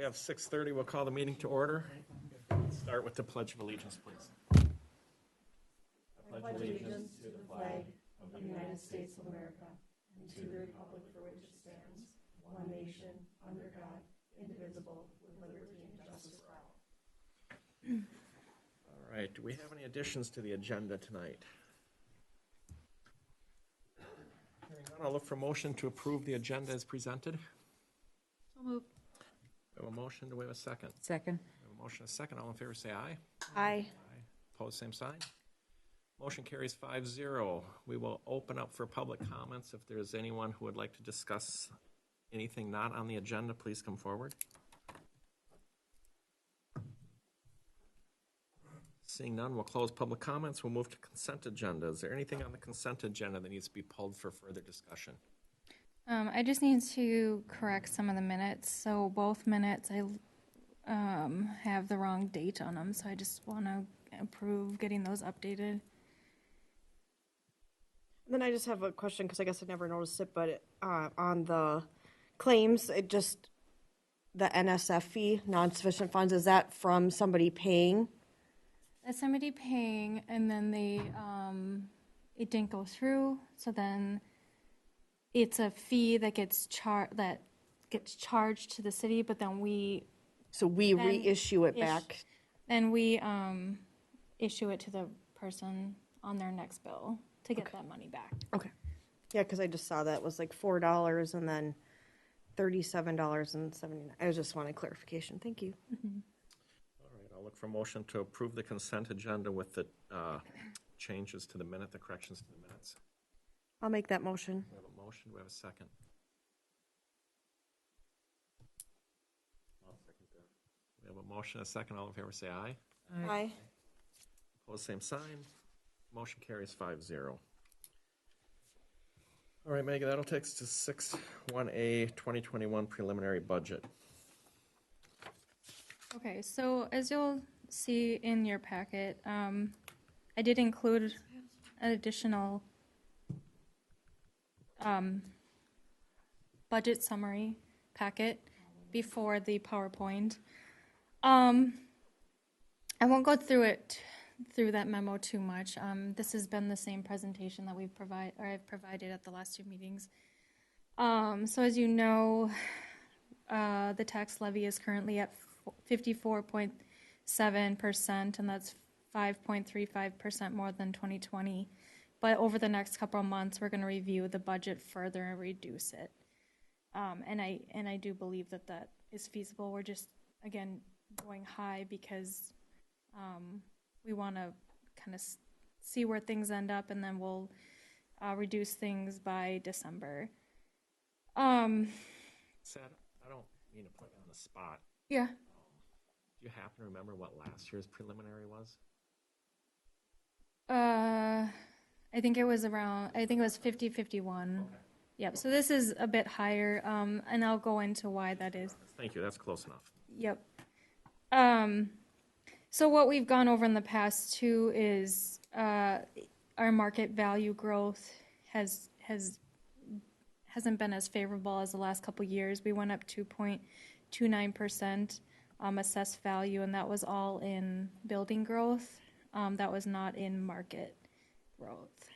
We have 6:30. We'll call the meeting to order. Start with the Pledge of Allegiance, please. I pledge allegiance to the flag of the United States of America and to the republic for which it stands, one nation, under God, indivisible, with liberty and justice for all. All right. Do we have any additions to the agenda tonight? Hearing none, I'll look for motion to approve the agenda as presented. So moved. We have a motion. Do we have a second? Second. We have a motion, a second. All in favor, say aye. Aye. Opposed, same sign. Motion carries 5-0. We will open up for public comments. If there's anyone who would like to discuss anything not on the agenda, please come forward. Seeing none, we'll close public comments. We'll move to consent agenda. Is there anything on the consent agenda that needs to be pulled for further discussion? I just need to correct some of the minutes. So both minutes, I have the wrong date on them. So I just want to approve getting those updated. Then I just have a question, because I guess I never noticed it, but on the claims, the NSF fee, non-sufficient funds, is that from somebody paying? That's somebody paying, and then it didn't go through. So then it's a fee that gets charged to the city, but then we reissue it back. Then we issue it to the person on their next bill to get that money back. Okay. Yeah, because I just saw that was like $4 and then $37.79. I just wanted clarification. Thank you. Mm-hmm. All right, I'll look for motion to approve the consent agenda with the changes to the minute, the corrections to the minutes. I'll make that motion. We have a motion. Do we have a second? I'll second that. We have a motion, a second. All in favor, say aye. Aye. Opposed, same sign. Motion carries 5-0. All right, Megan, that'll take us to 6-1A 2021 preliminary budget. Okay, so as you'll see in your packet, I did include an additional budget summary packet before the PowerPoint. I won't go through that memo too much. This has been the same presentation that I've provided at the last two meetings. So as you know, the tax levy is currently at 54.7%, and that's 5.35% more than 2020. But over the next couple of months, we're going to review the budget further and reduce it. And I do believe that is feasible. We're just, again, going high because we want to kind of see where things end up, and then we'll reduce things by December. Sad, I don't mean to put you on the spot. Yeah. Do you happen to remember what last year's preliminary was? I think it was 50-51. Okay. Yep, so this is a bit higher, and I'll go into why that is. Thank you, that's close enough. Yep. So what we've gone over in the past too is our market value growth hasn't been as favorable as the last couple years. We went up 2.29% assessed value, and that was all in building growth. That was not in market growth.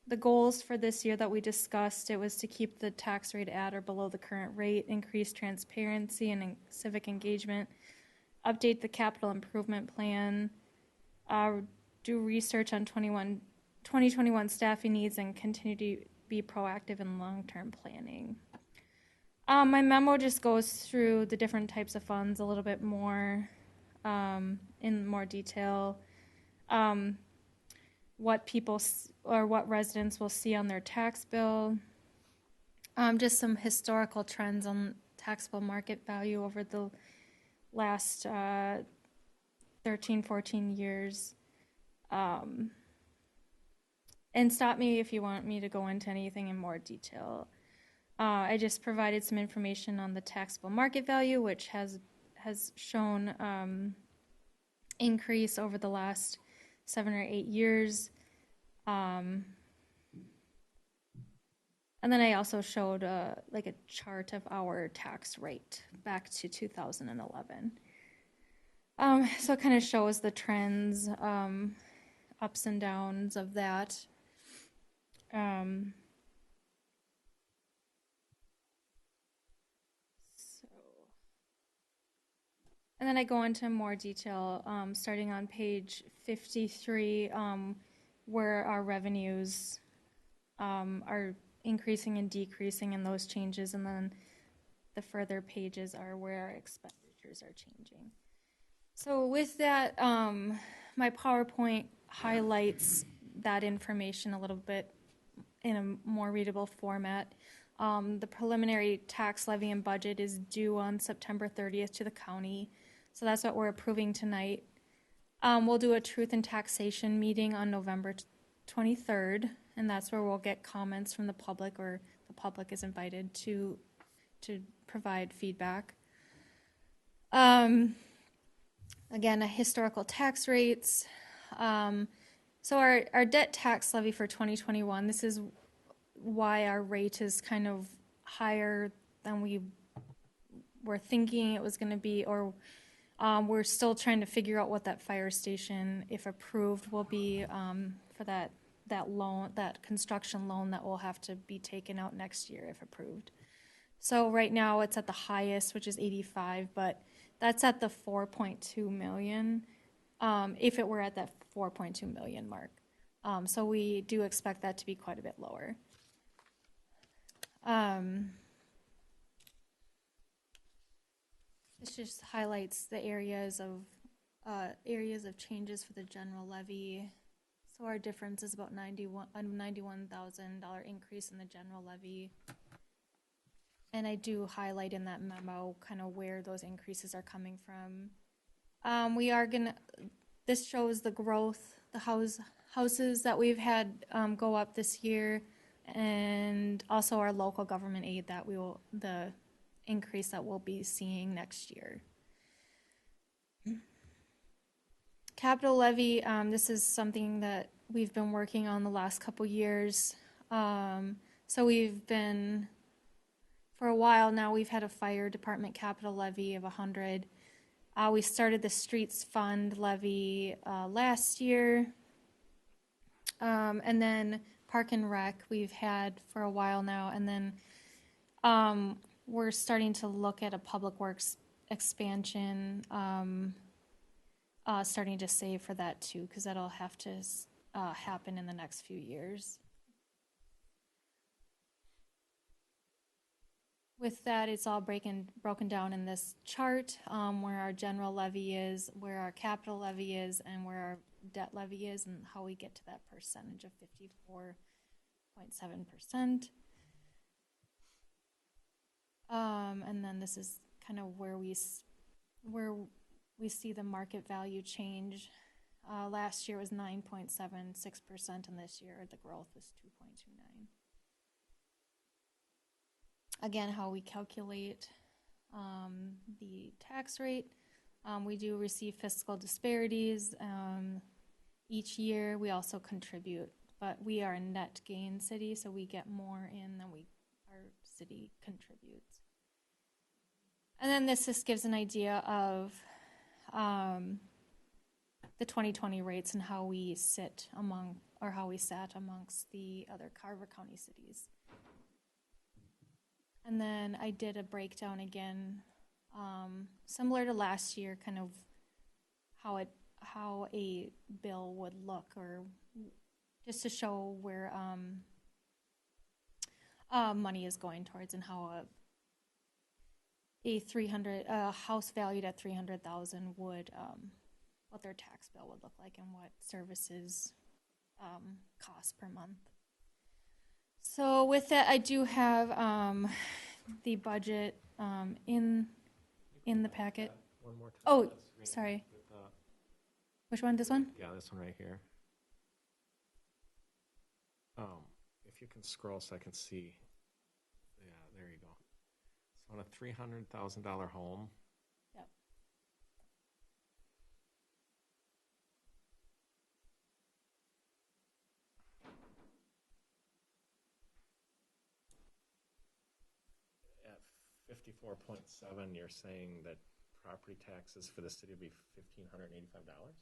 The goals for this year that we discussed, it was to keep the tax rate at or below the current rate, increase transparency and civic engagement, update the capital improvement plan, do research on 2021 staffing needs, and continue to be proactive in long-term planning. My memo just goes through the different types of funds a little bit more in more detail. What residents will see on their tax bill. Just some historical trends on taxable market value over the last 13, 14 years. And stop me if you want me to go into anything in more detail. I just provided some information on the taxable market value, which has shown increase over the last 7 or 8 years. And then I also showed like a chart of our tax rate back to 2011. So it kind of shows the trends, ups and downs of that. So, and then I go into more detail, starting on page 53, where our revenues are increasing and decreasing in those changes, and then the further pages are where our expenditures are changing. So with that, my PowerPoint highlights that information a little bit in a more readable format. The preliminary tax levy and budget is due on September 30th to the county, so that's what we're approving tonight. We'll do a truth and taxation meeting on November 23rd, and that's where we'll get comments from the public, or the public is invited to provide feedback. Again, historical tax rates. So our debt tax levy for 2021, this is why our rate is kind of higher than we were thinking it was going to be, or we're still trying to figure out what that fire station, if approved, will be for that loan, that construction loan that will have to be taken out next year if approved. So right now it's at the highest, which is 85, but that's at the 4.2 million, if it were at that 4.2 million mark. So we do expect that to be quite a bit lower. This just highlights the areas of changes for the general levy. So our difference is about $91,000 increase in the general levy. And I do highlight in that memo kind of where those increases are coming from. This shows the growth, the houses that we've had go up this year, and also our local government aid the increase that we'll be seeing next year. Capital levy, this is something that we've been working on the last couple years. So we've been, for a while now, we've had a fire department capital levy of 100. We started the streets fund levy last year. And then park and rec we've had for a while now. And then we're starting to look at a public works expansion, starting to save for that too, because that'll have to happen in the next few years. With that, it's all broken down in this chart, where our general levy is, where our capital levy is, and where our debt levy is, and how we get to that percentage of 54.7%. And then this is kind of where we see the market value change. Last year was 9.76%, and this year the growth was 2.29. Again, how we calculate the tax rate. We do receive fiscal disparities each year. We also contribute, but we are a net gain city, so we get more in than our city contributes. And then this just gives an idea of the 2020 rates and how we sat amongst the other Carver County cities. And then I did a breakdown again, similar to last year, kind of how a bill would look, or just to show where money is going towards, and how a house valued at $300,000 would what their tax bill would look like, and what services cost per month. So with that, I do have the budget in the packet. One more time. Oh, sorry. Which one? This one? Yeah, this one right here. If you can scroll so I can see. Yeah, there you go. So on a $300,000 home. Yep. 34.7, you're saying that property taxes for the city would be $1,585?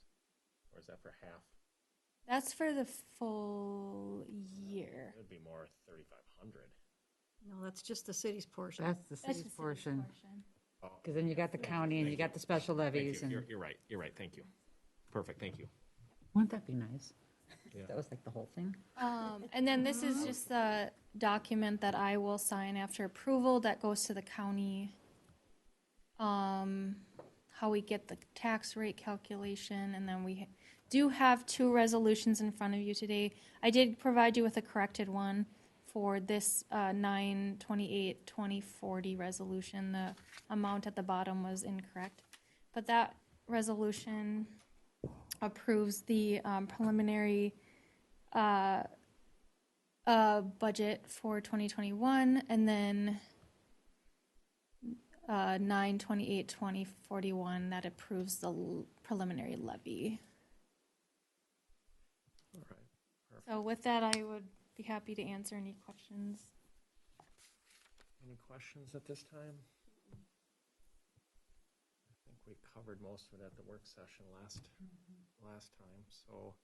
Or is that for half? That's for the full year. It would be more 3,500. No, that's just the city's portion. That's the That's city's the city's portion. portion. Because then you got the county and you got the special Thank levies. you. And You're right. You're right. Thank you. Perfect. Thank you. wouldn't that be nice? Yeah. That was like the whole thing. And then this is just the document that I will sign after approval that goes to the county. How we get the tax rate calculation, and then we do have two resolutions in front of you today. I did provide you with a corrected one for this 9/28/2040 resolution. The amount at the bottom was incorrect. But that resolution approves the preliminary budget for 2021, and then 9/28/2041 that approves the preliminary levy. All right. Perfect. So with that, I would be happy to answer any questions. Any questions at this time? I think we covered most of it at the work session last time. So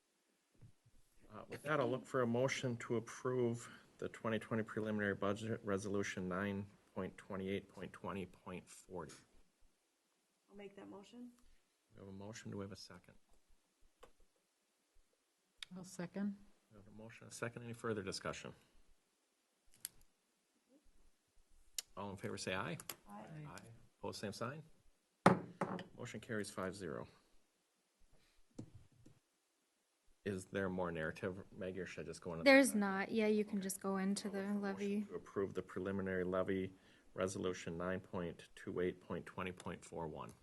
with that, I'll look for a motion to approve the 2020 preliminary budget resolution 9.28.20.40. I'll make that motion. We have a motion. Do we have a second? I'll second. We have a motion, a second. Any further discussion? All in favor say aye. Aye. Aye. Opposed, same sign. Motion carries 5-0. Is there more narrative, Maggie, or should I just go into? There's not. Yeah, you can just go into the levy. To approve the preliminary levy resolution 9.28.20.41.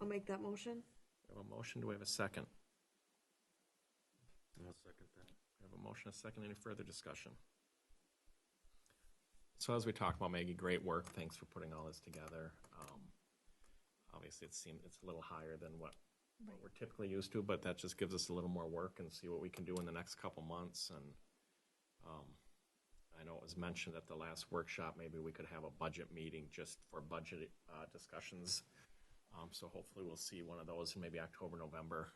I'll make that motion. We have a motion. Do we have a second? I'll second that. We have a motion, a second. Any further discussion? So as we talked about, Maggie, great work. Thanks for putting all this together. Obviously, it's a little higher than what we're typically used to, but that just gives us a little more work and see what we can do in the next couple months. And I know it was mentioned at the last workshop, maybe we could have a budget meeting just for budget discussions. So hopefully we'll see one of those in maybe October, November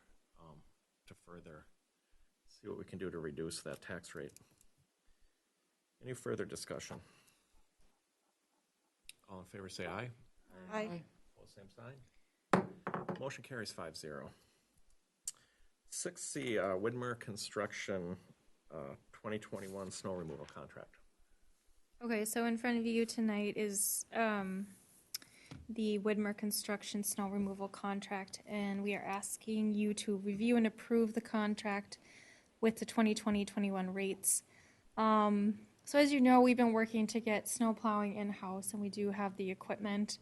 to further see what we can do to reduce that tax rate. Any further discussion? All in favor say aye. Aye. Opposed, same sign. Motion carries 5-0. 6C, Widmer Construction 2021 snow removal contract. Okay, so in front of you tonight is the Widmer Construction snow removal contract, and we are asking you to review and approve the contract with the 2020-21 rates. So as you know, we've been working to get snow plowing in-house, and we do have the equipment,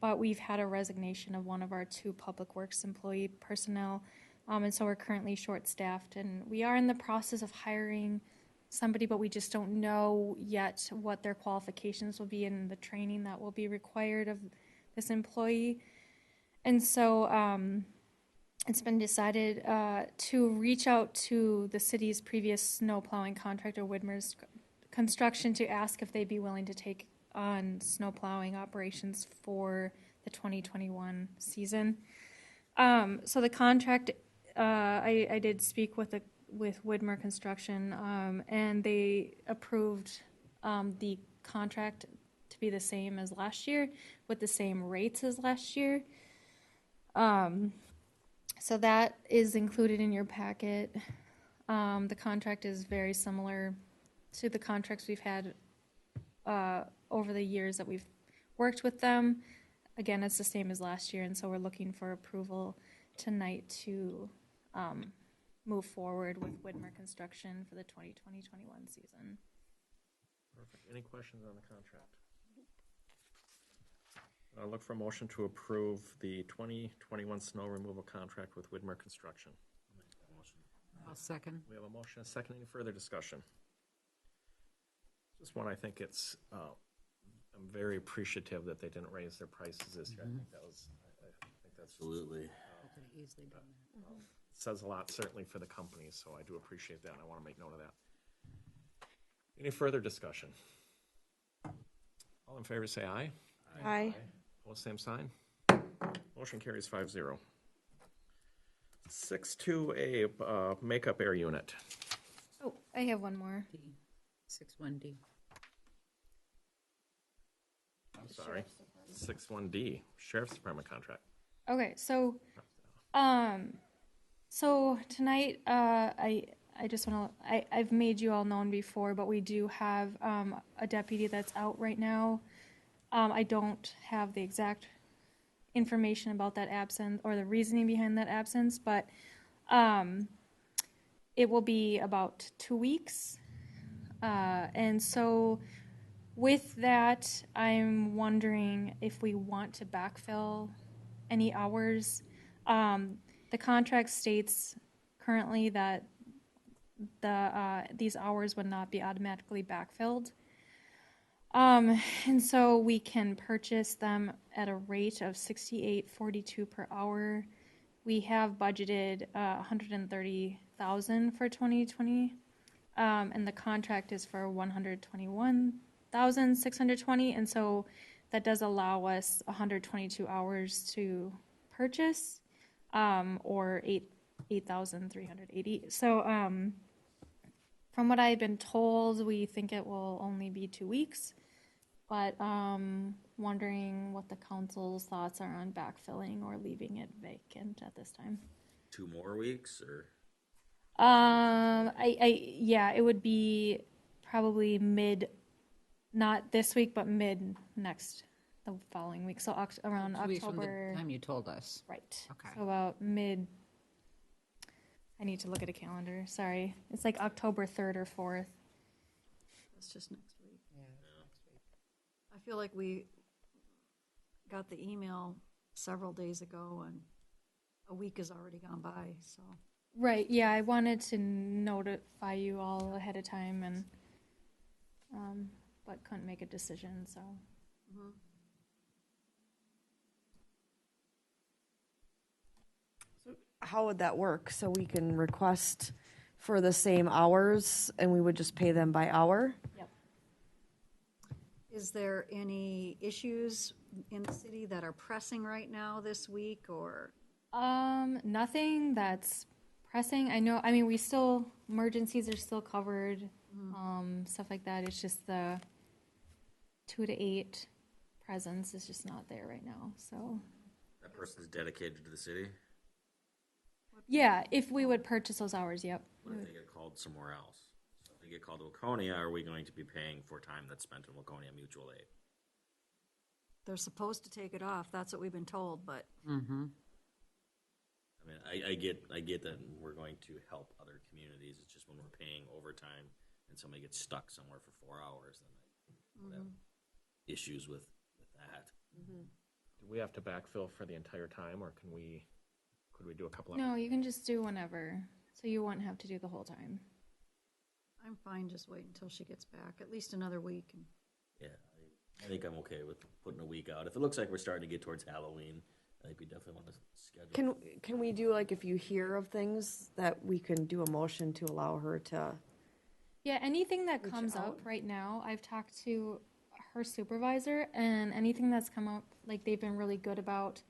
but we've had a resignation of one of our two public works employee personnel, and so we're currently short-staffed, and we are in the process of hiring somebody, but we just don't know yet what their qualifications will be and the training that will be required of this employee. And so it's been decided to reach out to the city's previous snow plowing contractor, Widmer's Construction, to ask if they'd be willing to take on snow plowing operations for the 2021 season. So the contract, I did speak with Widmer Construction, and they approved the contract to be the same as last year with the same rates as last year. So that is included in your packet. The contract is very similar to the contracts we've had over the years that we've worked with them. Again, it's the same as last year, and so we're looking for approval tonight to move forward with Widmer Construction for the 2020-21 season. Perfect. Any questions on the contract? I'll look for a motion to approve the 2021 snow removal contract with Widmer Construction. I'll second. We have a motion, a second. Any further discussion? Just one, I think it's, I'm very appreciative that they didn't raise their prices this year. I think that's Absolutely. Could have easily done that. says a lot, certainly for the company, so I do appreciate that, and I want to make note of that. Any further discussion? All in favor say aye. Aye. Opposed, same sign. Motion carries 5-0. 6-2A, makeup air unit. Oh, I have one more. D. 61D. I'm sorry. 6-1D, Sheriff's Department contract. Okay, so tonight, I just want to, I've made you all known before, but we do have a deputy that's out right now. I don't have the exact information about that absence or the reasoning behind that absence, but it will be about 2 weeks. And so with that, I'm wondering if we want to backfill any hours. The contract states currently that these hours would not be automatically backfilled. And so we can purchase them at a rate of $68.42 per hour. We have budgeted $130,000 for 2020, and the contract is for $121,620, and so that does allow us 122 hours to purchase, or 8,380. So, from what I've been told, we think it will only be 2 weeks, but wondering what the council's thoughts are on backfilling or leaving it vacant at this time. 2 more weeks, or? Yeah, it would be probably not this week, but mid next, the following week. So around 2 weeks from October. the time you told us. Right. Okay. So about mid. I need to look at a calendar. Sorry, it's like October 3rd or 4th. That's just next week. I feel like we got the email several days ago and a week has already gone by, so. Right. Yeah, I wanted to notify you all ahead of time, and but couldn't make a decision. So. How would that work? So we can request for the same hours and we would just pay them by hour? Yep. Is there any issues in the city that are pressing right now this week, or? Nothing that's pressing. I mean, emergencies are still covered, stuff like that. It's just the 2 to 8 presence is just not there right now, so. That person's dedicated to the city? Yeah, if we would purchase those hours, yep. What if they get called somewhere else? So if they get called to Waconia, are we going to be paying for time that's spent in Waconia Mutual Aid? They're supposed to take it off, that's what we've been told, but Mm-hmm. I mean, I get that we're going to help other communities. It's just when we're paying overtime and somebody gets stuck somewhere for 4 hours, then I would have issues with that. Do we have to backfill for the entire time, or could we do a couple of? No, you can just do whenever, so you won't have to do the whole time. I'm fine, just wait until she gets back, at least another week. And Yeah, I think I'm okay with putting a week out. If it looks like we're starting to get towards Halloween, I think we definitely want to schedule. Can we do, like, if you hear of things, that we can do a motion to allow her to? Yeah, anything that Reach comes up out. right now, I've talked to her supervisor, and anything that's come up, like, they've been really good about,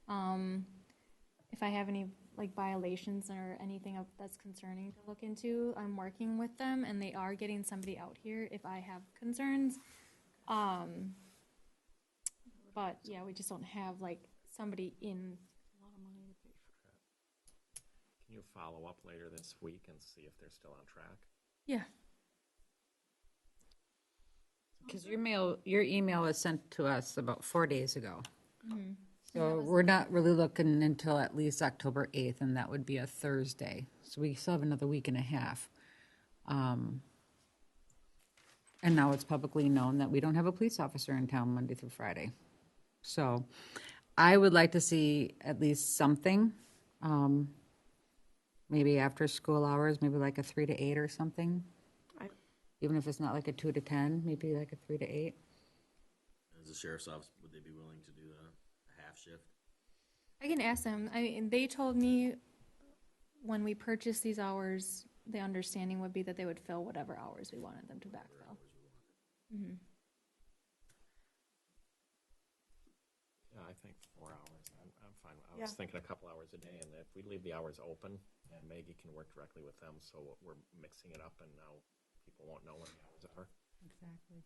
if I have any, like, violations or anything that's concerning to look into, I'm working with them, and they are getting somebody out here if I have concerns. But, yeah, we just don't have, like, somebody in. a lot of money to pay for. Can you follow up later this week and see if they're still on track? Yeah. Because your email was sent to us about 4 days ago. Mm-hmm. So we're not really looking until at least October 8th, and that would be a Thursday. So we still have another week and a half. And now it's publicly known that we don't have a police officer in town Monday through Friday. So I would like to see at least something, maybe after school hours, maybe like a 3 to 8 or something. Even if it's not like a 2 to 10, maybe like a 3 to 8. As the sheriff's office, would they be willing to do a half shift? I can ask them. They told me when we purchased these hours the understanding would be that they would fill whatever hours we wanted them to backfill. Mhm. Yeah, I think 4 hours. I'm fine. I Yeah. was thinking a couple hours a day, and if we leave the hours open, and Maggie can work directly with them, so we're mixing it up, and now people won't know what the hours are. Exactly.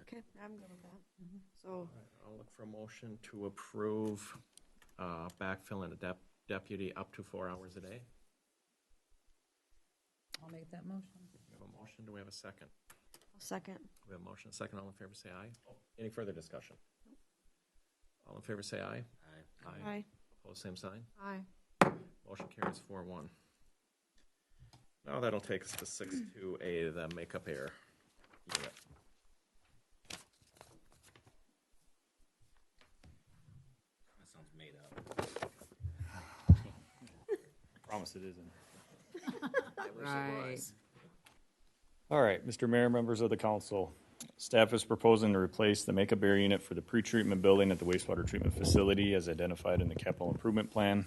Okay, I'm good with that. Mm-hmm. So, All right, I'll look for a motion to approve backfill and a deputy up to 4 hours a day. I'll make that motion. We have a motion. Do we have a second? second. We have a motion, a second. All in favor, say aye. Any further discussion? All in favor, say aye. Aye. Aye. Opposed, same sign. Aye. Motion carries 4-1. Now that'll take us to 6-2A, the makeup air unit. That sounds made up. Promise it isn't. I wish it Right. was. All right, Mr. Mayor, members of the council. Staff is proposing to replace the makeup air unit for the pretreatment building at the wastewater treatment facility as identified in the capital improvement plan.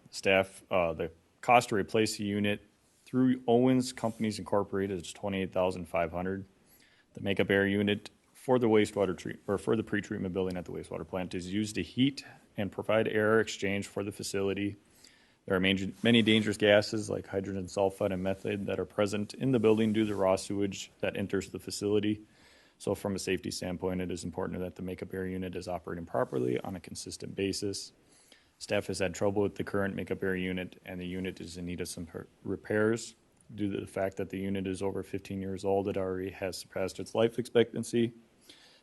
Staff, the cost to replace the unit through Owens Companies Incorporated is $28,500. The makeup air unit for the wastewater for the pretreatment building at the wastewater plant is used to heat and provide air exchange for the facility. There are many dangerous gases like hydrogen sulfide and methane that are present in the building due to raw sewage that enters the facility. So from a safety standpoint, it is important that the makeup air unit is operating properly on a consistent basis. Staff has had trouble with the current makeup air unit, and the unit is in need of some repairs. Due to the fact that the unit is over 15 years old, it already has surpassed its life expectancy.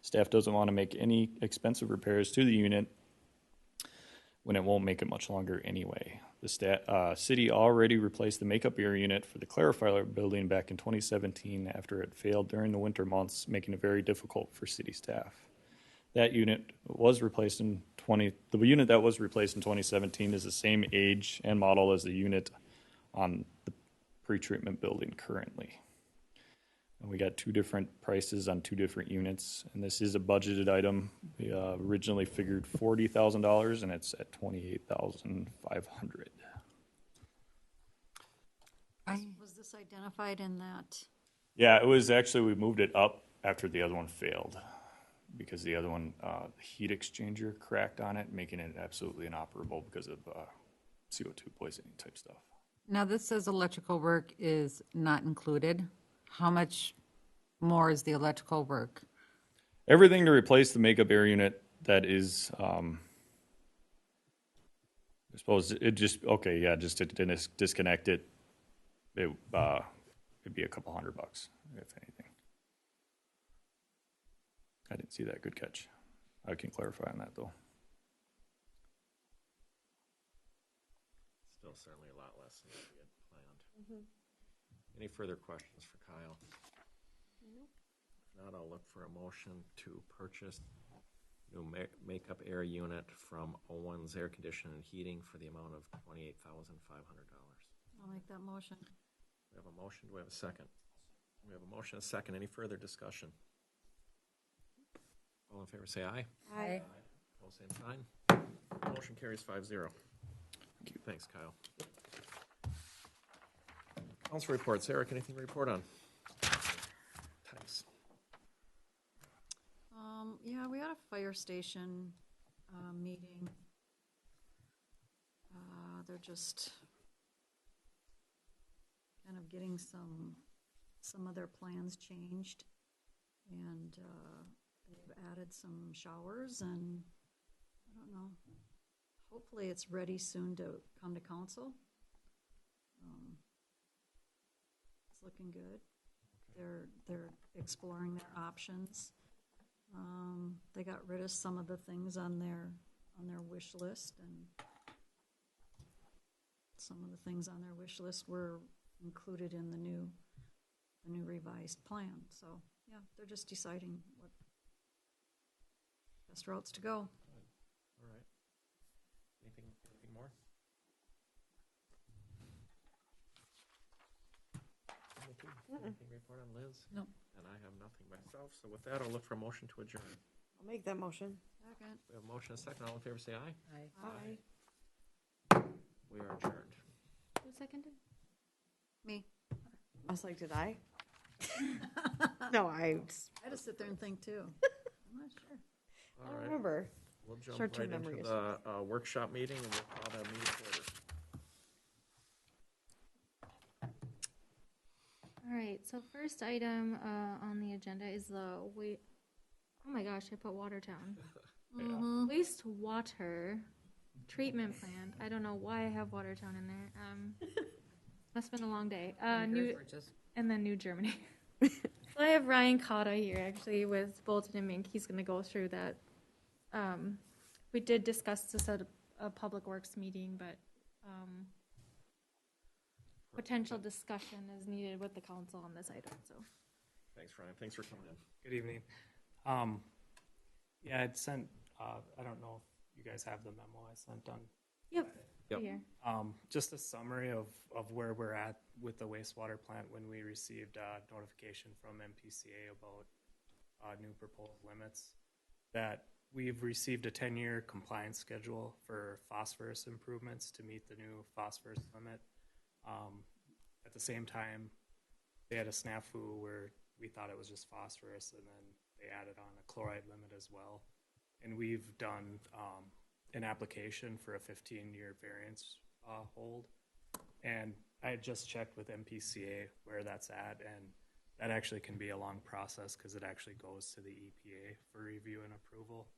Staff doesn't want to make any expensive repairs to the unit when it won't make it much longer anyway. The city already replaced the makeup air unit for the clarifier building back in 2017 after it failed during the winter months, making it very difficult for city staff. That unit was replaced in the unit that was replaced in 2017 is the same age and model as the unit on the pretreatment building currently. And we got two different prices on two different units, and this is a budgeted item. We originally figured $40,000, and it's at $28,500. Was this identified in that? Yeah, it was actually, we moved it up after the other one failed because the other one, the heat exchanger cracked on it, making it absolutely inoperable because of CO2 poisoning type stuff. Now, this says electrical work is not included. How much more is the electrical work? Everything to replace the makeup air unit that is, I suppose it just, okay, yeah, just to disconnect it, it'd be a couple $100, if anything. I didn't see that. Good catch. I can clarify on that, though. Still certainly a lot less than we had planned. Any further questions for Kyle? If not, I'll look for a motion to purchase new makeup air unit from Owens Air Conditioning and Heating for the amount of $28,500. I'll make that motion. We have a motion. Do we have a second? We have a motion, a second. Any further discussion? All in favor, say aye. Aye. Opposed, same sign. Motion carries 5-0. Thanks, Kyle. Council reports. Eric, anything to report on? Thanks. Yeah, we had a fire station meeting. They're just kind of getting some of their plans changed, and they've added some showers, and I don't know. Hopefully, it's ready soon to come to council. It's looking good. They're exploring their options. They got rid of some of the things on their wish list, and some of the things on their wish list were included in the new revised plan. So yeah, they're just deciding what best routes to go. All right. Anything more? Anything to report on, Liz? No. And I have nothing myself. So with that, I'll look for a motion to adjourn. I'll make that motion. Second. We have a motion, a second. All in favor, say aye. Aye. We are adjourned. Who seconded? Me. I was like, did I? No, I I had to sit there and think too. I'm not sure. All don't right, remember. we'll jump Short-term right into memory is- the workshop meeting and we'll call that meeting to order. All right, so first item on the agenda is the wait. Oh my gosh, I put Watertown. Wastewater treatment plant. I don't know why I have Watertown in there. Must have been a long day. And then New Germany. So I have Ryan Cotta here actually with Bolton and Mink. He's going to go through that. We did discuss this at a Public Works meeting, but potential discussion is needed with the council on this item. So Thanks, Ryan. Thanks for coming in. Good evening. Yeah, I'd sent, I don't know if you guys have the memo I sent on. yep. Yep. Here. Just a summary of where we're at with the wastewater plant when we received notification from MPCA about new proposed limits. That we've received a 10-year compliance schedule for phosphorus improvements to meet the new phosphorus limit. At the same time, they had a snafu where we thought it was just phosphorus, and then they added on a chloride limit as well. And we've done an application for a 15-year variance hold. And I had just checked with MPCA where that's at, and that actually can be a long process because it actually goes to the EPA for review and approval.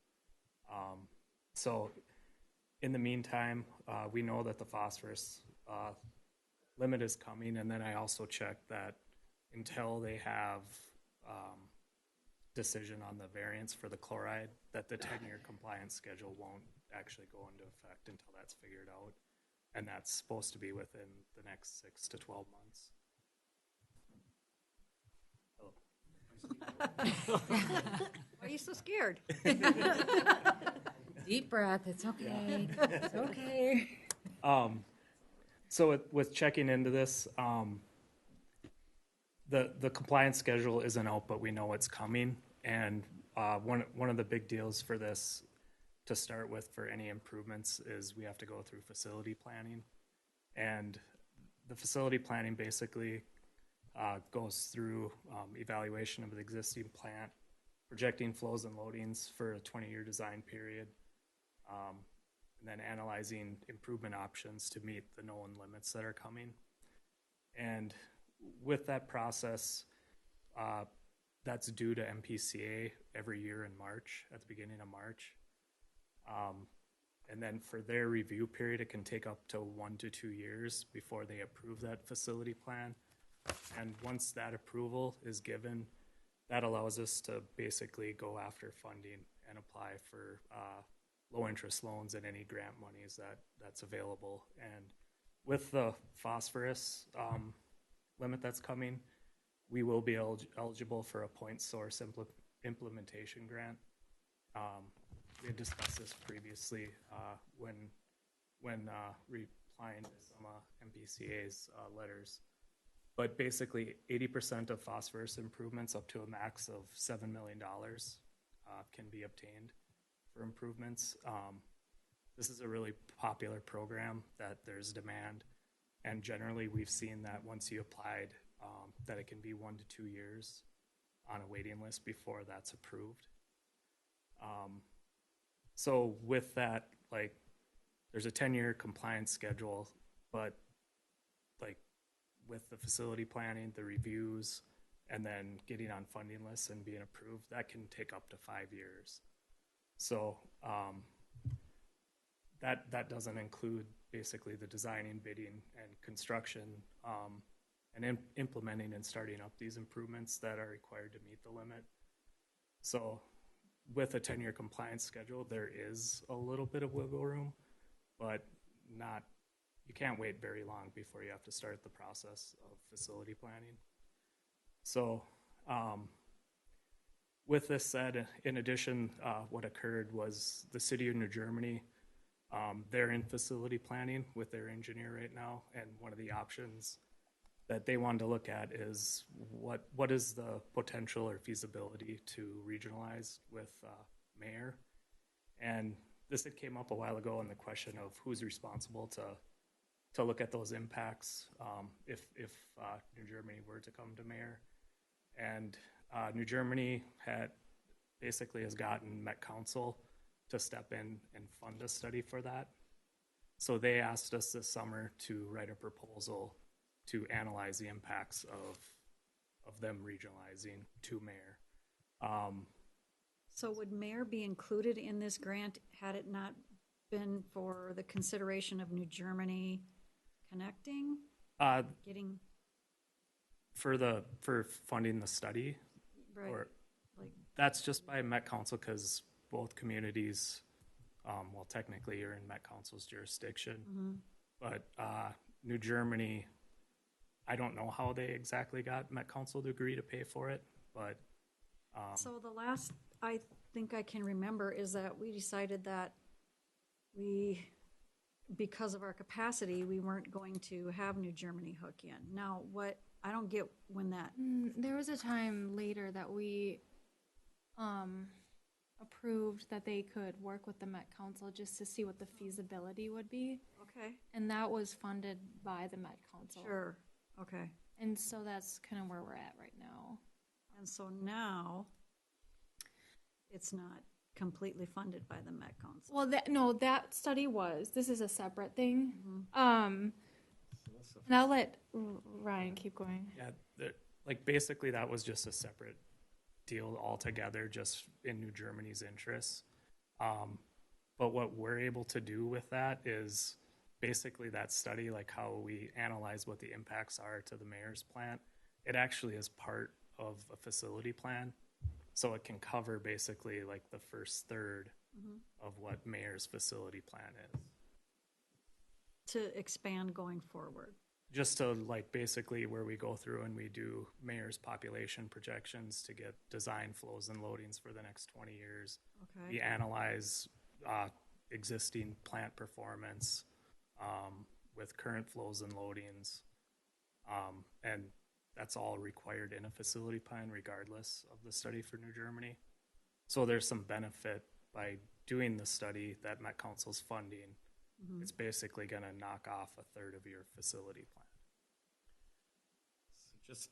So in the meantime, we know that the phosphorus limit is coming, and then I also checked that until they have decision on the variance for the chloride, that the 10-year compliance schedule won't actually go into effect until that's figured out, and that's supposed to be within the next 6 to 12 months. Why are you so scared? Deep breath. It's okay. It's okay. So with checking into this, the compliance schedule isn't out, but we know it's coming. And one of the big deals for this to start with for any improvements is we have to go through facility planning. And the facility planning basically goes through evaluation of the existing plant, projecting flows and loadings for a 20-year design period, and then analyzing improvement options to meet the known limits that are coming. And with that process, that's due to MPCA every year in March, at the beginning of March. And then for their review period, it can take up to 1 to 2 years before they approve that facility plan. And once that approval is given, that allows us to basically go after funding and apply for low-interest loans and any grant monies that's available. And with the phosphorus limit that's coming, we will be eligible for a point source implementation grant. We had discussed this previously when replying to some MPCA's letters. But basically, 80% of phosphorus improvements up to a max of $7 million can be obtained for improvements. This is a really popular program that there's demand, and generally we've seen that once you applied, that it can be 1 to 2 years on a waiting list before that's approved. So with that, like, there's a 10-year compliance schedule, but like with the facility planning, the reviews, and then getting on funding lists and being approved, that can take up to 5 years. So that doesn't include basically the designing, bidding, and construction, and implementing and starting up these improvements that are required to meet the limit. So with a 10-year compliance schedule, there is a little bit of wiggle room, but you can't wait very long before you have to start the process of facility planning. So with this said, in addition, what occurred was the city of New Germany, they're in facility planning with their engineer right now, and one of the options that they wanted to look at is what is the potential or feasibility to regionalize with mayor. And this had came up a while ago in the question of who's responsible to to look at those impacts if New Germany were to come to mayor. And New Germany has gotten Met Council to step in and fund a study for that. So they asked us this summer to write a proposal to analyze the impacts of them regionalizing to mayor. So would mayor be included in this grant had it not been for the consideration of New Germany connecting, getting for funding the study? right? Or Like, that's just by Met Council because both communities, well, technically you're in Met Council's jurisdiction, but New Germany, I don't know how they exactly got Met Council to agree to pay for it, but so the last I think I can remember is that we decided that because of our capacity, we weren't going to have New Germany hook in. Now, I don't get when that. There was a time later that we approved that they could work with the Met Council just to see what the feasibility would be. Okay. And that was funded by the Met Council. Sure. Okay. And so that's kind of where we're at right now. And so now it's not completely funded by the Met Council. Well, that study was. This is a separate thing. And I'll let Ryan keep going. yeah, like basically that was just a separate deal altogether, just in New Germany's interests. But what we're able to do with that is basically that study, like how we analyze what the impacts are to the mayor's plant. It actually is part of a facility plan. So it can cover basically like the first third of what mayor's facility plan is. To expand going forward. Just to like basically where we go through and we do mayor's population projections to get design flows and loadings for the next 20 years. Okay. We analyze existing plant performance with current flows and loadings. And that's all required in a facility plan regardless of the study for New Germany. So there's some benefit by doing the study that Met Council's funding. It's basically going to knock off a third of your facility plan. So just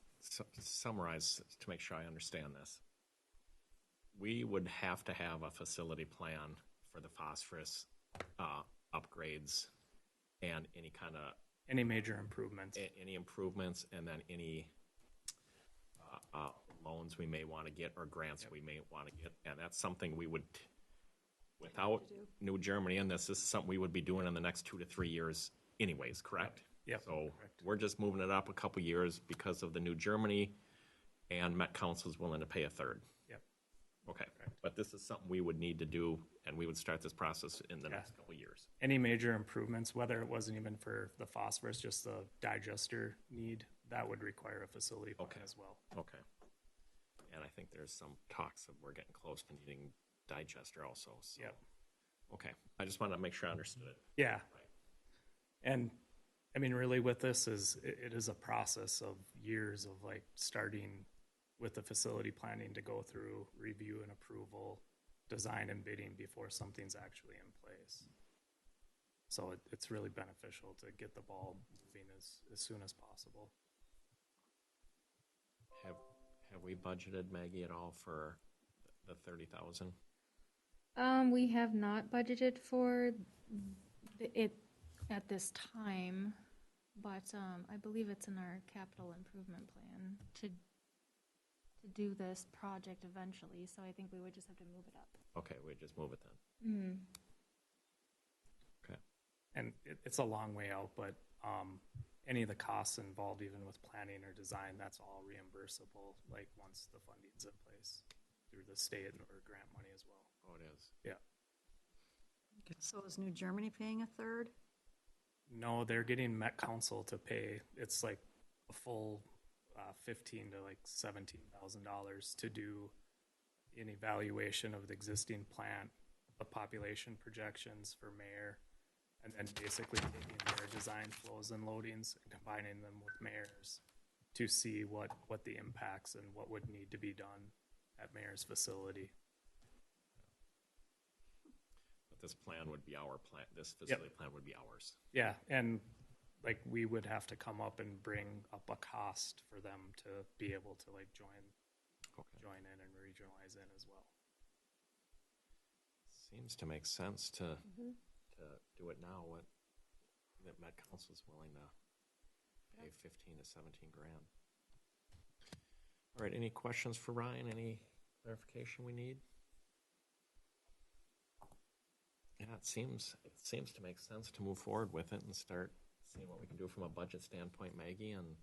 to summarize to make sure I understand this. We would have to have a facility plan for the phosphorus upgrades and any kind of Any major improvements. any improvements, and then any loans we may want to get or grants we may want to get, and that's something we would, without New Germany, and this is something we would be doing in the next 2 to 3 years anyways, correct? Yep. So Correct. we're just moving it up a couple years because of the New Germany, and Met Council's willing to pay a third. Yep. Okay, but this is something we would need to do, and we would start this process in the next couple years. Any major improvements, whether it wasn't even for the phosphorus, just the digester need, that would require a facility plan as well. Okay. And I think there's some talks of we're getting close to needing digester also. So. Yep. Okay. I just wanted to make sure I understood it. Yeah. And I mean, really with this it is a process of years of like starting with the facility planning to go through review and approval, design and bidding before something's actually in place. So it's really beneficial to get the ball moving as soon as possible. Have we budgeted, Maggie, at all for the 30,000? We have not budgeted for it at this time, but I believe it's in our capital improvement plan to do this project eventually. So I think we would just have to move it up. Okay, we just move it then. Okay. And it's a long way out, but any of the costs involved, even with planning or design, that's all reimbursable, like once the funding's in place through the state or grant money as well. Oh, it is. Yeah. So is New Germany paying a third? No, they're getting Met Council to pay. It's like a full $15,000 to like $17,000 to do an evaluation of the existing plant, the population projections for mayor, and then basically taking their design flows and loadings and combining them with mayor's to see what the impacts and what would need to be done at mayor's facility. But this plan would be our plan. This facility plan would be ours. Yeah, and like we would have to come up and bring up a cost for them to be able to like join in and regionalize in as well. Seems to make sense to do it now. What that Met Council is willing to pay 15 to 17 grand. All right. Any questions for Ryan? Any clarification we need? Yeah, it seems to make sense to move forward with it and start seeing what we can do from a budget standpoint, Maggie, and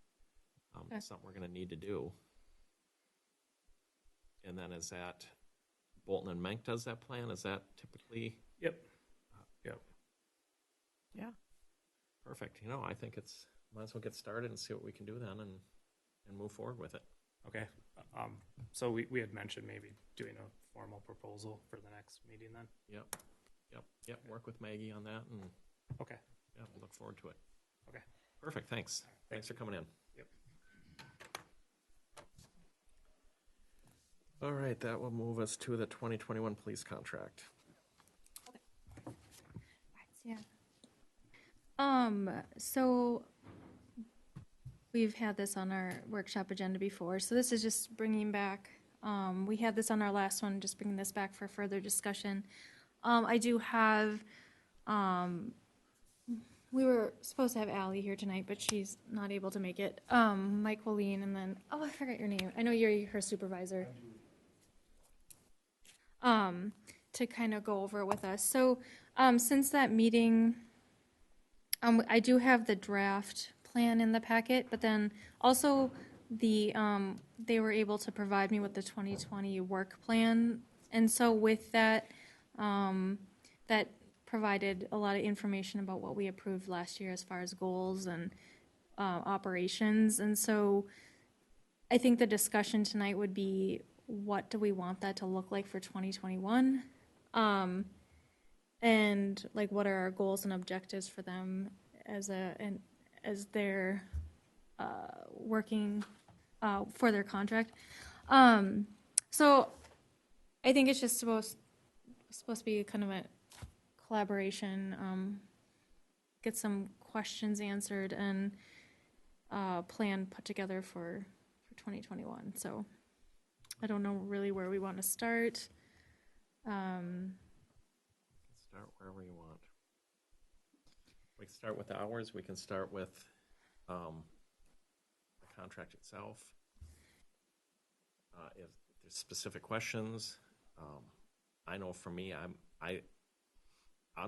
something we're going to need to do. And then is that Bolton and Menk does that plan? Is that typically? Yep. Yep. Yeah. Perfect. I think it's might as well get started and see what we can do then and move forward with it. Okay. So we had mentioned maybe doing a formal proposal for the next meeting then. Yep. Work with Maggie on that, and Okay. yeah, we'll look forward to it. Okay. Perfect. Thanks for coming in. Yep. All right, that will move us to the 2021 police contract. Yeah. So we've had this on our workshop agenda before, so this is just bringing back, we had this on our last one, just bringing this back for further discussion. I do have, we were supposed to have Allie here tonight, but she's not able to make it. Mike Willeen, and then, I forgot your name. I know you're her supervisor. To kind of go over it with us. So, since that meeting, I do have the draft plan in the packet, but then also they were able to provide me with the 2020 work plan. And so with that, that provided a lot of information about what we approved last year as far as goals and operations. And so I think the discussion tonight would be, what do we want that to look like for 2021? And like, what are our goals and objectives for them as they're working for their contract? So I think it's just supposed to be kind of a collaboration, get some questions answered, and plan put together for 2021. So I don't know really where we want to start. Start wherever you want. We can start with the hours. We can start with the contract itself. If there's specific questions, I know for me, I'd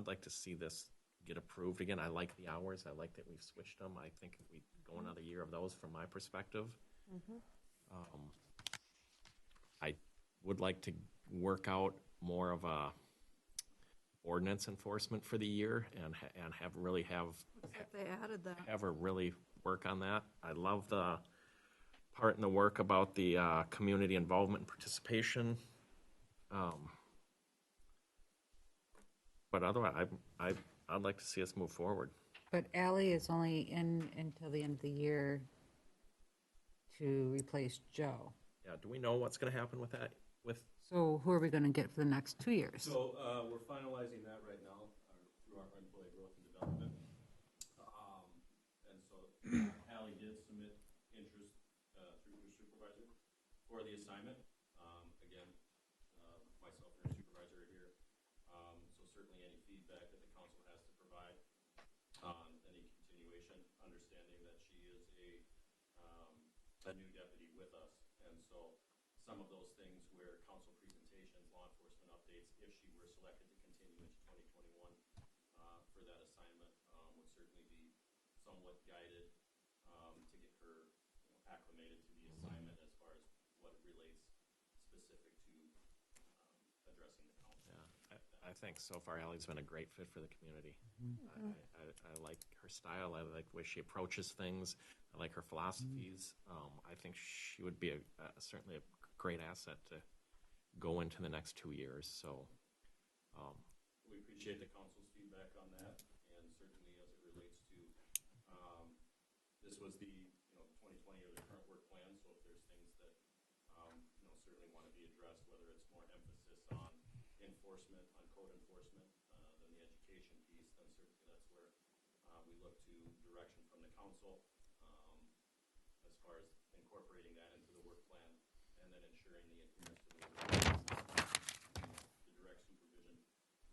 like to see this get approved again. I like the hours. I like that we've switched them. I think we go another year of those from my perspective. I would like to work out more of a ordinance enforcement for the year and have They added that. have her really work on that. I love the part in the work about the community involvement and participation. But otherwise, I'd like to see us move forward. But Ally is only in until the end of the year to replace Joe. Yeah, do we know what's going to happen with that? So who are we going to get for the next 2 years? So we're finalizing that right now through our employee growth and development. And so Allie did submit interest through her supervisor for the assignment. Again, myself and her supervisor are here. So certainly any feedback that the council has to provide on any continuation, understanding that she is a new deputy with us. And so some of those things where council presentations, law enforcement updates, if she were selected to continue into 2021 for that assignment, would certainly be somewhat guided to get her acclimated to the assignment as far as what it relates specific to addressing the council. Yeah, I think so far Allie's been a great fit for the community. I like her style. I like the way she approaches things. I like her philosophies. I think she would be certainly a great asset to go into the next 2 years. So we appreciate the council's feedback on that, and certainly as it relates to this was the 2020 or the current work plan. So if there's things that certainly want to be addressed, whether it's more emphasis on enforcement, on code enforcement than the education piece, then certainly that's where We look to direction from the council as far as incorporating that into the work plan and then ensuring the adherence to the work plan. The direct supervision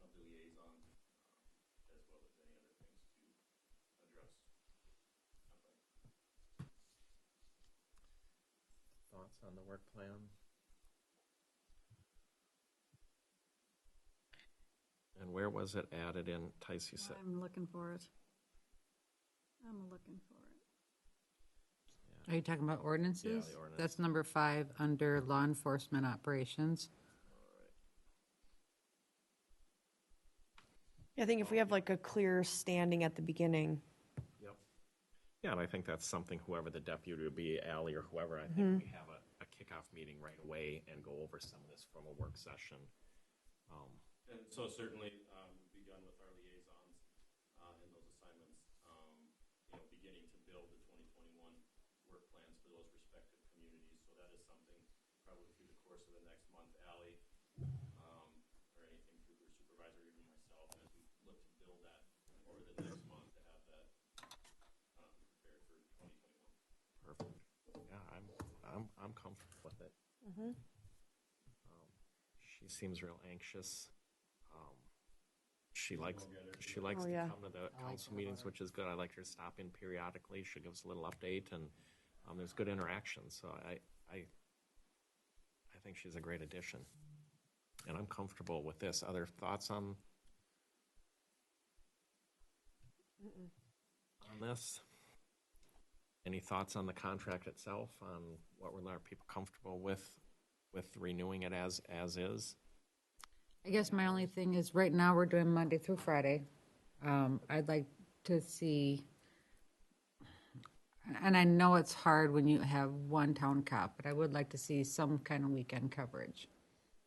of the liaison, as well as any other things to address. Thoughts on the work plan? And where was it added in, Tice, you said? I'm looking for it. I'm looking for it. Are you talking about ordinances? Yeah, the ordinance. That's number 5 under law enforcement operations. I think if we have like a clear standing at the beginning. Yep. Yeah, and I think that's something, whoever the deputy would be, Ally or whoever, I think we have a kickoff meeting right away and go over some of this from a work session. And so certainly we've begun with our liaisons in those assignments, beginning to build the 2021 work plans for those respective communities. So that is something probably through the course of the next month, Ally, or anything through her supervisor, even myself, as we look to build that over the next month to have that prepared for 2021. Perfect. Yeah, I'm comfortable with it. She seems real anxious. She likes Oh, to yeah. come to the council meetings, which is good. I like her to stop in periodically. She gives a little update, and there's good interaction. So I think she's a great addition, and I'm comfortable with this. Other thoughts on this? Any thoughts on the contract itself? On what are people comfortable with renewing it as is? I guess my only thing is right now we're doing Monday through Friday. I'd like to see, and I know it's hard when you have one town cop, but I would like to see some kind of weekend coverage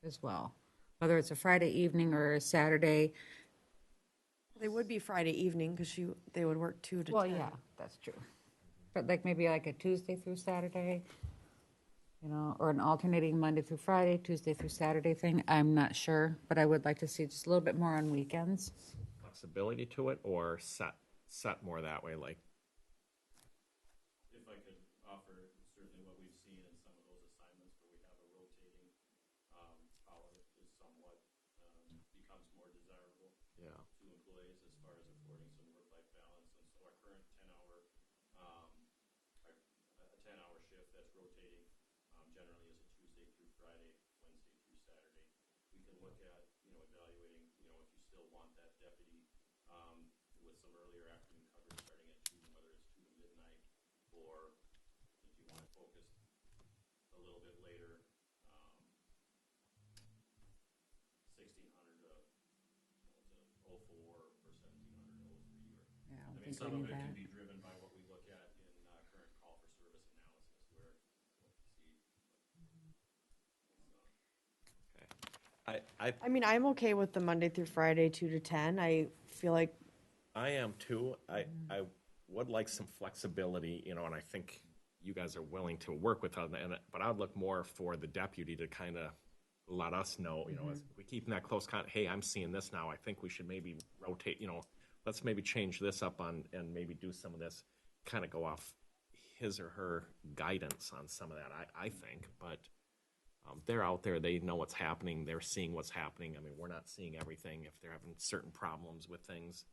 as well. Whether it's a Friday evening or a Saturday. They would be Friday evening because they would work 2 to 10. Well, yeah, that's true. But like maybe like a Tuesday through Saturday, or an alternating Monday through Friday, Tuesday through Saturday thing. I'm not sure, but I would like to see just a little bit more on weekends. Flexibility to it, or set more that way, like. If I could offer certainly what we've seen in some of those assignments where we have a rotating power is somewhat becomes more desirable Yeah. to employees as far as affording some work-life balance. And so our current 10-hour, a 10-hour shift that's rotating generally is a Tuesday through Friday, Wednesday through Saturday. We can look at, evaluating, if you still want that deputy with some earlier afternoon coverage starting at 2, whether it's 2 to midnight, or if you want to focus a little bit later, 1600 to 04 or 1700 to 03. Yeah, I don't I mean, think some we of need it can that. be driven by what we look at in current call for service analysis, where what we see. Okay. I mean, I'm okay with the Monday through Friday 2 to 10. I feel like I am too. I would like some flexibility, and I think you guys are willing to work with us. But I'd look more for the deputy to kind of let us know, as we keep in that close contact. Hey, I'm seeing this now. I think we should maybe rotate. Let's maybe change this up and maybe do some of this. Kind of go off his or her guidance on some of that. I think, but. They're out there. They know what's happening. They're seeing what's happening. I mean, we're not seeing everything. If they're having certain problems with things,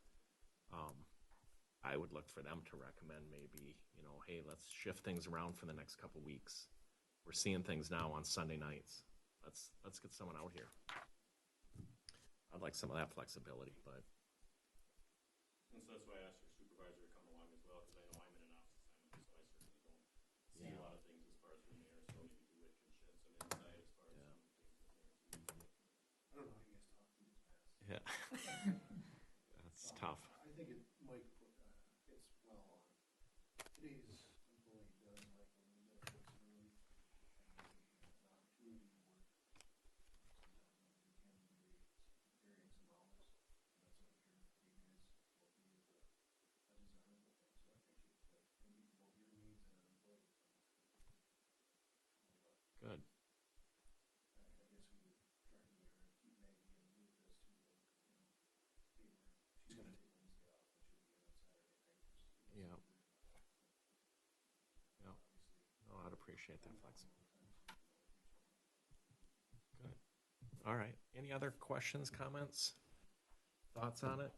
I would look for them to recommend maybe, hey, let's shift things around for the next couple weeks. We're seeing things now on Sunday nights. Let's get someone out here. I'd like some of that flexibility, but. And so that's why I asked your supervisor to come along as well, because I know I'm in an office assignment, so I certainly don't see a lot of things as far as the mayor, so maybe DeWitt can shed some insight as far as some of the things that mayors usually. I don't know how you guys talk too fast. Yeah. That's tough. I think Mike hits well on today's employee does like a little bit of flexibility and an opportunity to work. Sometimes on the weekend when they varying some hours. And that's what you're taking is hopefully is a desirable thing. So I think it can meet both your needs and an employee. Good. I guess we would try really hard to keep Maggie in the loop as to, she's gonna take Wednesday off, but she'll be in on Saturday. appreciate that flexibility. Good. All right. Any other questions, comments, thoughts on it?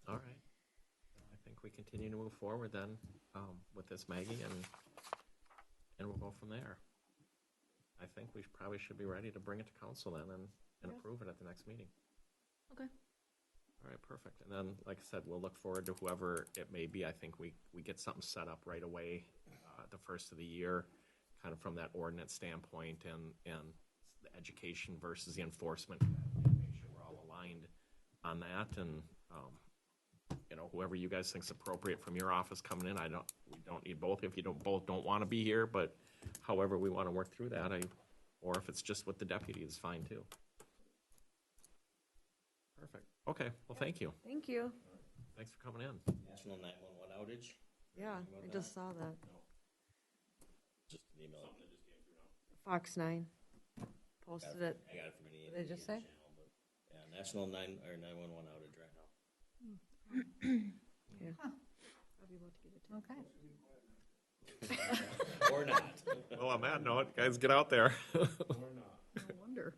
All right. I think we continue to move forward then with this, Maggie, and we'll go from there. I think we probably should be ready to bring it to council then and approve it at the next meeting. Okay. All right, perfect. And then, like I said, we'll look forward to whoever it may be. I think we get something set up right away the first of the year, kind of from that ordinance standpoint and the education versus the enforcement. Make sure we're all aligned on that. And, whoever you guys think's appropriate from your office coming in, we don't need both if you don't want to be here, but however we want to work through that, or if it's just with the deputy, is fine too. Perfect. Okay. Well, thank you. Thank you. Thanks for coming in. National 911 outage. Yeah, I just saw that. Just an email. Something that just came through now. Fox 9 posted it. I got it from an What did they just say? channel, but yeah, National 911 outage right now. Yeah. Probably about to get it. Okay. Or not. Well, on that note, guys, get out there. No wonder.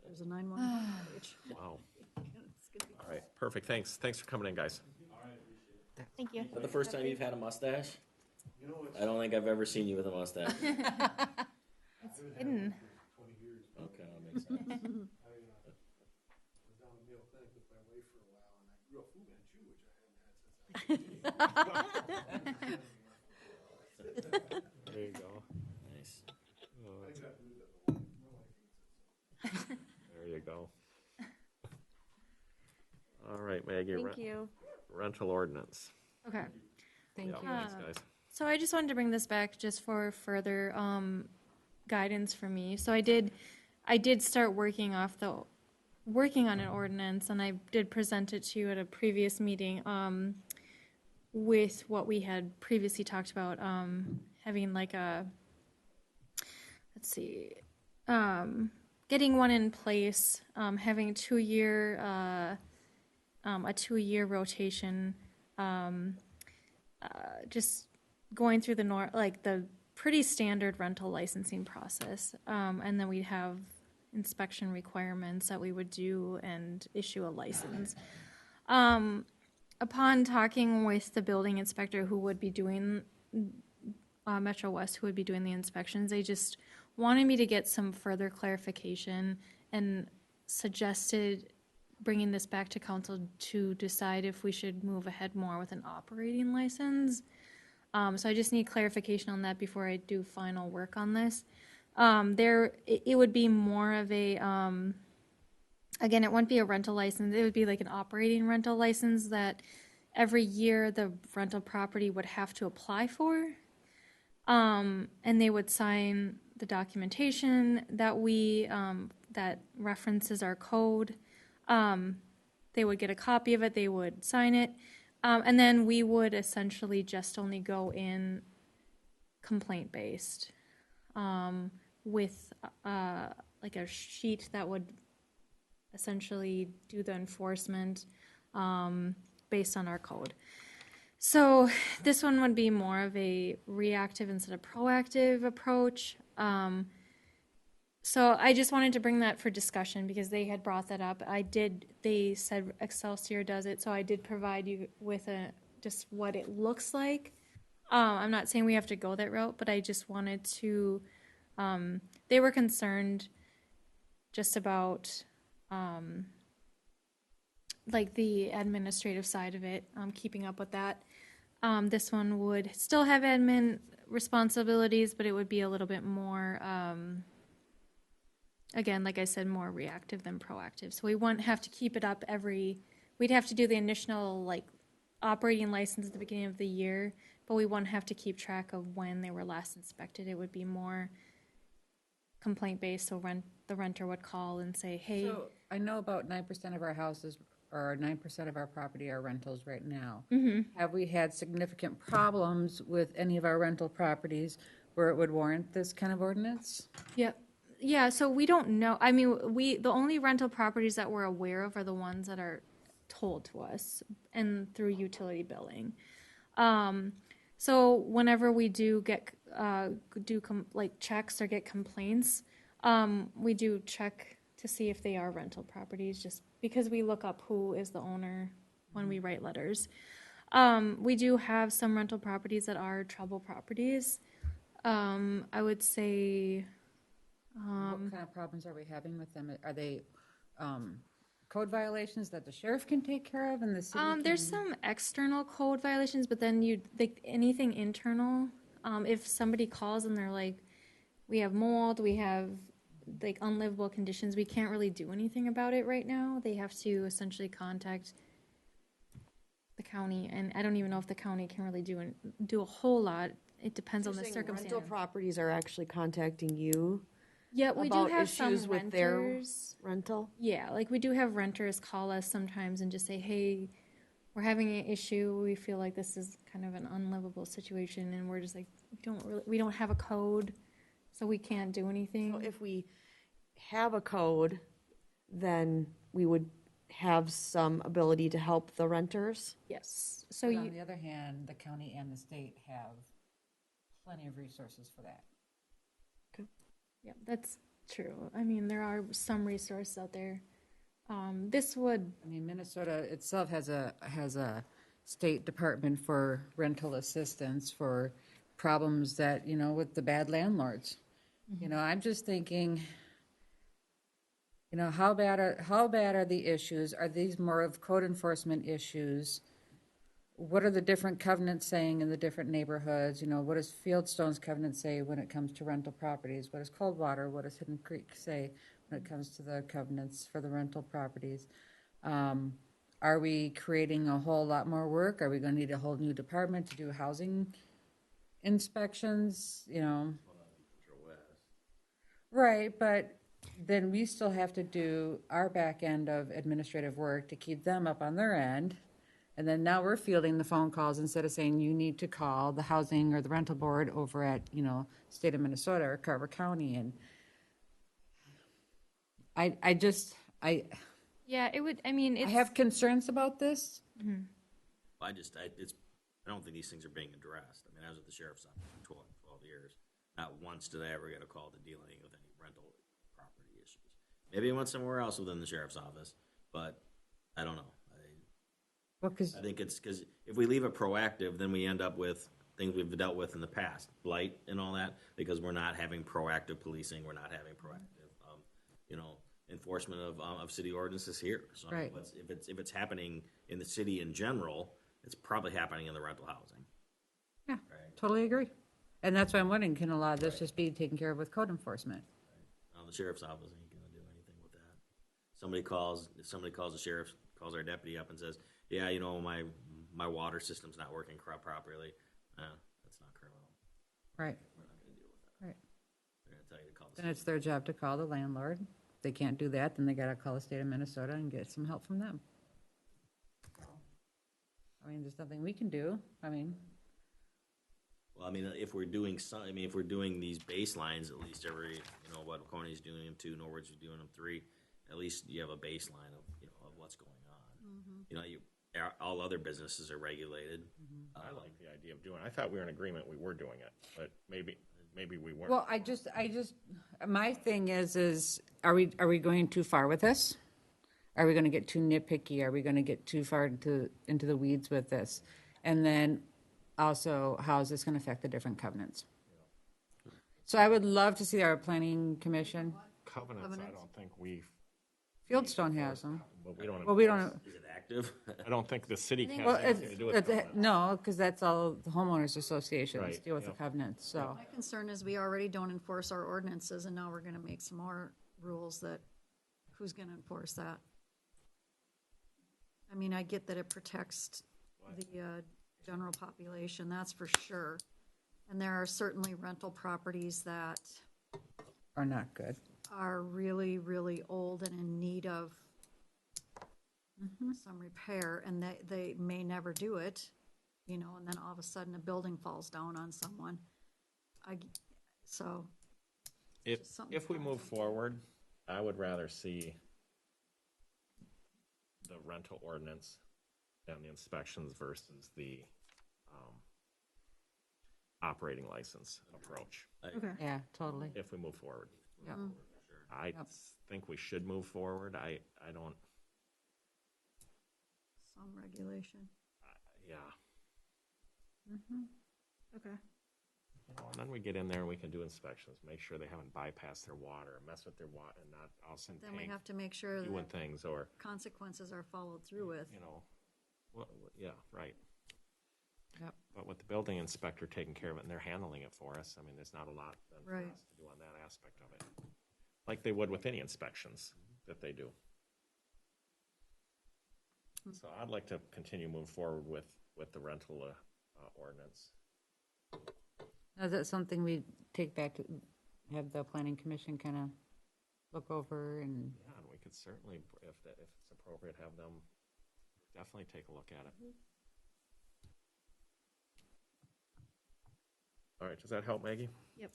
There's a 911 page. Wow. All right. Perfect. Thanks for coming in, guys. Thank you. Is that the first time you've had a mustache? You know, it's I don't think I've ever seen you with a mustache. It's hidden. 20 years. Okay, that makes sense. I was down in Mayo Clinic with my wife for a while, and I grew a Fu Manchu, which I haven't had since I was 18. There you go. Nice. I think I have to lose that one. My wife hates it, so. There you go. All right, Maggie. Thank you. Rental ordinance. Okay. Thank Yeah, you. thanks, guys. So I just wanted to bring this back just for further guidance for me. So I did start working on an ordinance, and I did present it to you at a previous meeting with what we had previously talked about, having like getting one in place, having a 2-year rotation, just going through the pretty standard rental licensing process. And then we'd have inspection requirements that we would do and issue a license. Upon talking with the building inspector who would be doing, Metro West, who would be doing the inspections, they just wanted me to get some further clarification and suggested bringing this back to council to decide if we should move ahead more with an operating license. So I just need clarification on that before I do final work on this. It would be more of a, again, it wouldn't be a rental license. It would be like an operating rental license that every year the rental property would have to apply for. And they would sign the documentation that that references our code. They would get a copy of it, they would sign it, and then we would essentially just only go in complaint-based with like a sheet that would essentially do the enforcement based on our code. So this one would be more of a reactive instead of proactive approach. So I just wanted to bring that for discussion because they had brought that up. They said Excelsior does it, so I did provide you with just what it looks like. I'm not saying we have to go that route, but I just wanted to, they were concerned just about like the administrative side of it, keeping up with that. This one would still have admin responsibilities, but it would be a little bit more, again, like I said, more reactive than proactive. So we wouldn't have to keep it up we'd have to do the initial like operating license at the beginning of the year, but we wouldn't have to keep track of when they were last inspected. It would be more complaint-based, so the renter would call and say, hey. So I know about 9% of our houses or 9% of our property are rentals right now. Have we had significant problems with any of our rental properties where it would warrant this kind of ordinance? Yep. Yeah, so we don't know. I mean, the only rental properties that we're aware of are the ones that are told to us and through utility billing. So whenever we do get like checks or get complaints, we do check to see if they are rental properties, just because we look up who is the owner when we write letters. We do have some rental properties that are trouble properties. I would say, What kind of problems are we having with them? Are they code violations that the sheriff can take care of and the city there's can- some external code violations, but then anything internal. If somebody calls and they're like, we have mold, we have like unlivable conditions, we can't really do anything about it right now. They have to essentially contact the county, and I don't even know if the county can really do a whole lot. It depends on the Saying circumstance. rental properties are actually contacting you Yeah, we do about have some issues with their renters. rental? Yeah, like we do have renters call us sometimes and just say, hey, we're having an issue. We feel like this is kind of an unlivable situation, and we're just like, we don't have a code, so we can't do anything. So if we have a code, then we would have some ability to help the renters? Yes. So But you, on the other hand, the county and the state have plenty of resources for that. yeah, that's true. I mean, there are some resources out there. This would, I mean, Minnesota itself has a state department for rental assistance for problems that, you know, with the bad landlords. You know, I'm just thinking, you know, how bad are the issues? Are these more of code enforcement issues? What are the different covenants saying in the different neighborhoods? You know, what does Fieldstone's covenant say when it comes to rental properties? What does Coldwater, what does Hidden Creek say when it comes to the covenants for the rental properties? Are we creating a whole lot more work? Are we going to need a whole new department to do housing inspections? You know, right, but then we still have to do our back end of administrative work to keep them up on their end. And then now we're fielding the phone calls instead of saying you need to call the housing or the rental board over at, you know, state of Minnesota or Carver County. And I yeah, it would, I mean, it's. have concerns about this. I don't think these things are being addressed. I mean, I was at the sheriff's office for 12 years. Not once did I ever get a call to dealing with any rental property issues. Maybe I went somewhere else within the sheriff's office, but I don't know. Well, because I think it's because if we leave it proactive, then we end up with things we've dealt with in the past, blight and all that, because we're not having proactive policing, we're not having proactive, enforcement of city ordinances here. So Right. if it's happening in the city in general, it's probably happening in the rental housing. yeah, totally agree. And that's why I'm wondering, can a lot of this just be taken care of with code enforcement? The sheriff's office ain't gonna do anything with that. Somebody calls the sheriff, calls our deputy up and says, yeah, you know, my water system's not working properly. That's not criminal. Right. We're not gonna deal with that. Right. They're gonna tell you to call the Then it's their job to call the landlord. If they can't do that, then they gotta call the state of Minnesota and get some help from them. I mean, there's nothing we can do. I mean, Well, I mean, if we're doing these baselines, at least every, you know, what Coney's doing them 2, Norwood's doing them 3, at least you have a baseline of, you know, of what's going on. You know, all other businesses are regulated. I like the idea of doing, I thought we were in agreement we were doing it, but maybe we weren't. well, my thing is, are we going too far with this? Are we gonna get too nitpicky? Are we gonna get too far into the weeds with this? And then also, how is this gonna affect the different covenants? So I would love to see our planning commission, Covenants, I don't think Fieldstone has them. but we don't. Well, we don't, Is it active? I don't think the city has well, anything to do with it's, covenants. no, because that's all the homeowners associations Right, deal with the yep. covenants, so. My concern is we already don't enforce our ordinances, and now we're gonna make some more rules that, who's gonna enforce that? I mean, I get that it protects the general population, that's for sure. And there are certainly rental properties that Are not good. are really, really old and in need of some repair, and they may never do it, you know, and then all of a sudden a building falls down on someone. So, If Just something if we to move forward, I would rather see the rental ordinance and the inspections versus the operating license approach Okay. Yeah, totally. if we move forward. Yep. I Yep. think we should move forward. I don't, Some regulation. yeah. Okay. And then we get in there and we can do inspections, make sure they haven't bypassed their water, mess with their water, and not all of a sudden Then we tank have to make sure doing that things, or, consequences are followed through with. you know, yeah, right. Yep. But with the building inspector taking care of it and they're handling it for us, I mean, there's not a lot then for Right. us to do on that aspect of it. Like they would with any inspections that they do. So I'd like to continue moving forward with the rental ordinance. Now, is that something we take back to, have the planning commission kind of look over and, Yeah, and we could certainly, if it's appropriate, have them definitely take a look at it. All right, does that help, Maggie? Yep.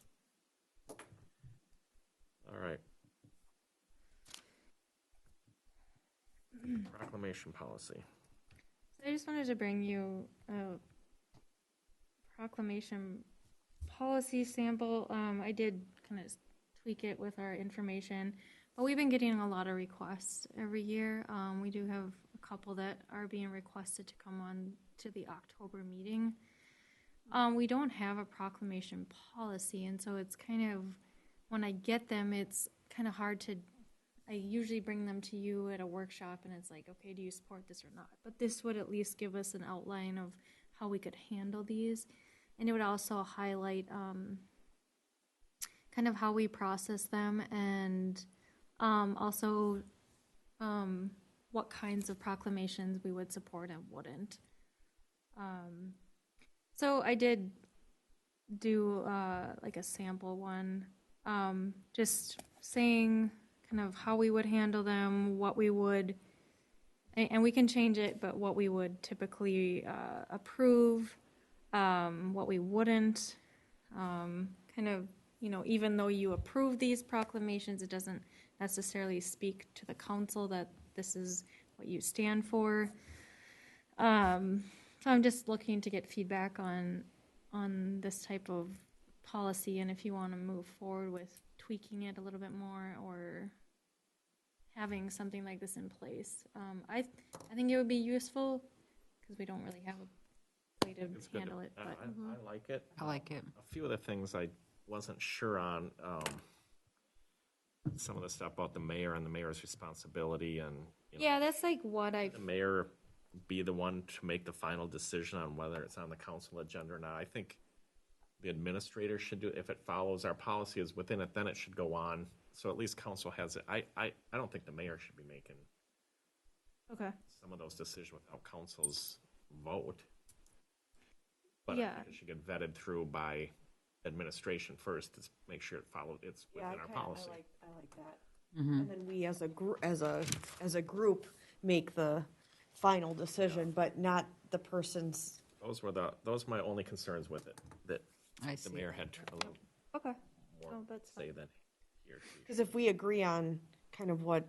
All right. Proclamation policy. So I just wanted to bring you a proclamation policy sample. I did kind of tweak it with our information, but we've been getting a lot of requests every year. We do have a couple that are being requested to come on to the October meeting. We don't have a proclamation policy, and so it's kind of, when I get them, it's kind of hard to, I usually bring them to you at a workshop, and it's like, okay, do you support this or not? But this would at least give us an outline of how we could handle these, and it would also highlight kind of how we process them, and also what kinds of proclamations we would support and wouldn't. So I did do like a sample one, just saying kind of how we would handle them, what we would, and we can change it, but what we would typically approve, what we wouldn't, kind of, you know, even though you approve these proclamations, it doesn't necessarily speak to the council that this is what you stand for. So I'm just looking to get feedback on this type of policy, and if you want to move forward with tweaking it a little bit more or having something like this in place. I think it would be useful because we don't really have a way to It's good. handle it. But I like it. I like it. A few of the things I wasn't sure on, some of the stuff about the mayor and the mayor's responsibility, and you know, yeah, that's like what I the mayor be the one to make the final decision on whether it's on the council agenda or not. I think the administrator should do, if it follows our policy is within it, then it should go on. So at least council has it. I don't think the mayor should be making okay. some of those decisions without council's vote. But Yeah. I think it should get vetted through by administration first to make sure it follows, it's Yeah, within our policy. I like that. And then we as a group make the final decision, but not the person's. Those were my only concerns with it, that I the see. mayor had a little Okay. more Oh, that's say fine. than he or she. Because if we agree on kind of what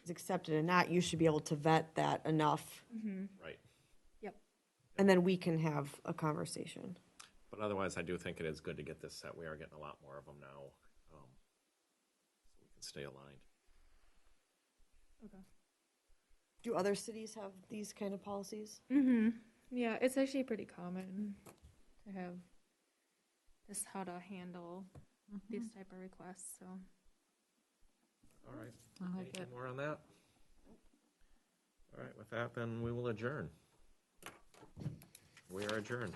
is accepted and not, you should be able to vet that enough, Right. Yep. and then we can have a conversation. But otherwise, I do think it is good to get this set. We are getting a lot more of them now, so we can stay aligned. Okay. Do other cities have these kind of policies? Yeah, it's actually pretty common to have this how to handle these type of requests. So All right. I like Anything it. more on that? All right, with that, then we will adjourn. We are adjourned.